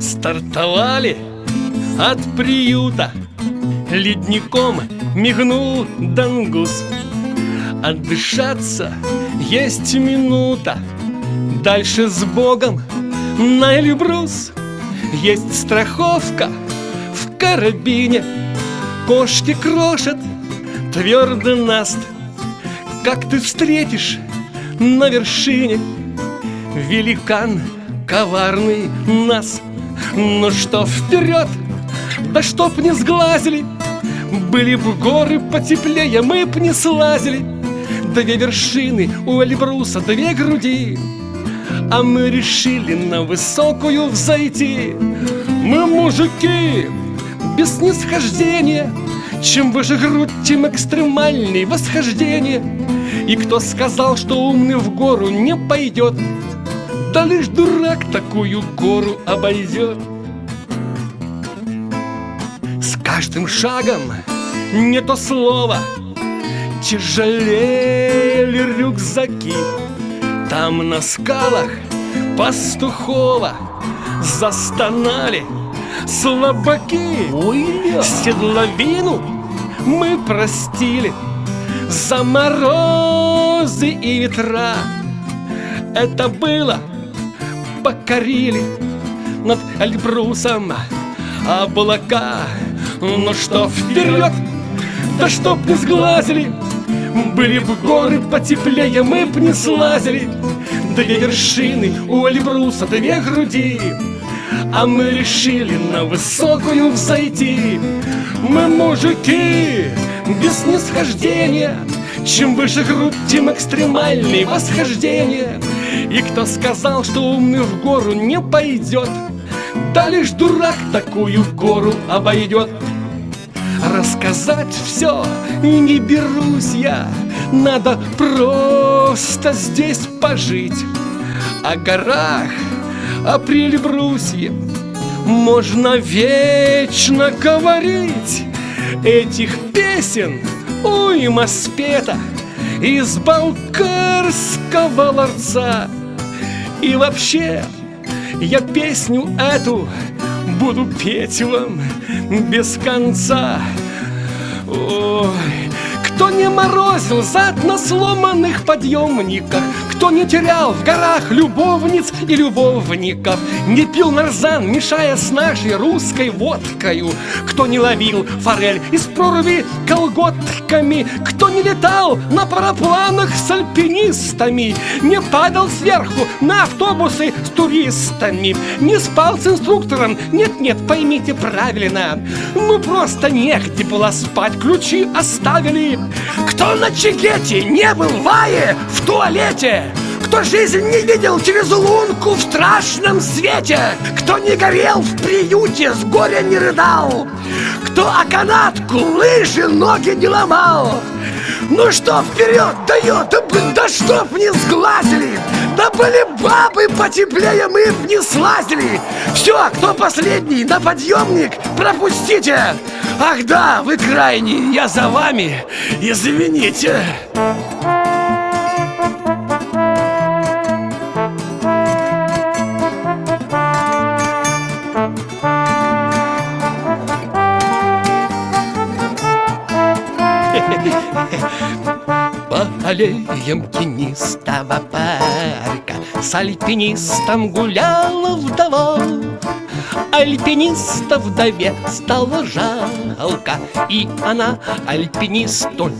Стартовали от приюта, ледником мигнул дангус. Отдышаться есть минута, дальше с Богом на Эльбрус. Есть страховка в карабине, кошки крошат твердый наст. Как ты встретишь на вершине великан коварный нас? Ну что, вперед, да чтоб не сглазили, были б горы потеплее, мы б не слазили. Две вершины у Эльбруса, две груди, а мы решили на высокую взойти. Мы мужики без снисхождения, чем выше грудь, тем экстремальней восхождение. И кто сказал, что умный в гору не пойдет, да лишь дурак такую гору обойдет. С каждым шагом не то слово тяжелели рюкзаки. Там на скалах пастухова застонали слабаки. Седловину мы простили за морозы и ветра. Это было, покорили над Эльбрусом облака. Ну что, вперед, да чтоб не сглазили, были бы горы потеплее, мы б не слазили. Две вершины у Эльбруса, две груди, а мы решили на высокую взойти. Мы мужики без снисхождения, чем выше грудь, тем экстремальней восхождение. И кто сказал, что умный в гору не пойдет, да лишь дурак такую гору обойдет. Рассказать все не берусь я, надо просто здесь пожить. О горах, о Эльбрусе можно вечно говорить. Этих песен уйма спета из Балкарского ларца. И вообще я песню эту буду петь вам без конца. Ой, кто не морозил зад на сломанных подъемниках, кто не терял в горах любовниц и любовников, не пил нарзан, мешая с нашей русской водкою, кто не ловил форель из проруби колготками, кто не летал на парапланах с альпинистами, не падал сверху на автобусы с туристами, не спал с инструктором, нет-нет, поймите правильно, ну просто негде было спать, ключи оставили. Кто на Чигете не был в Вае в туалете, кто жизнь не видел через лунку в страшном свете, кто не горел в приюте, с горя не рыдал, кто о канатку, лыжи, ноги не ломал. Ну что, вперед, дает, да чтоб не сглазили, да были бабы потеплее, мы б не слазили. Все, кто последний на подъемник, пропустите. Ах да, вы крайний, я за вами, извините. По аллеям тенистого парка с альпинистом гуляла вдова. Альпиниста вдове стало жалко, и она альпинисту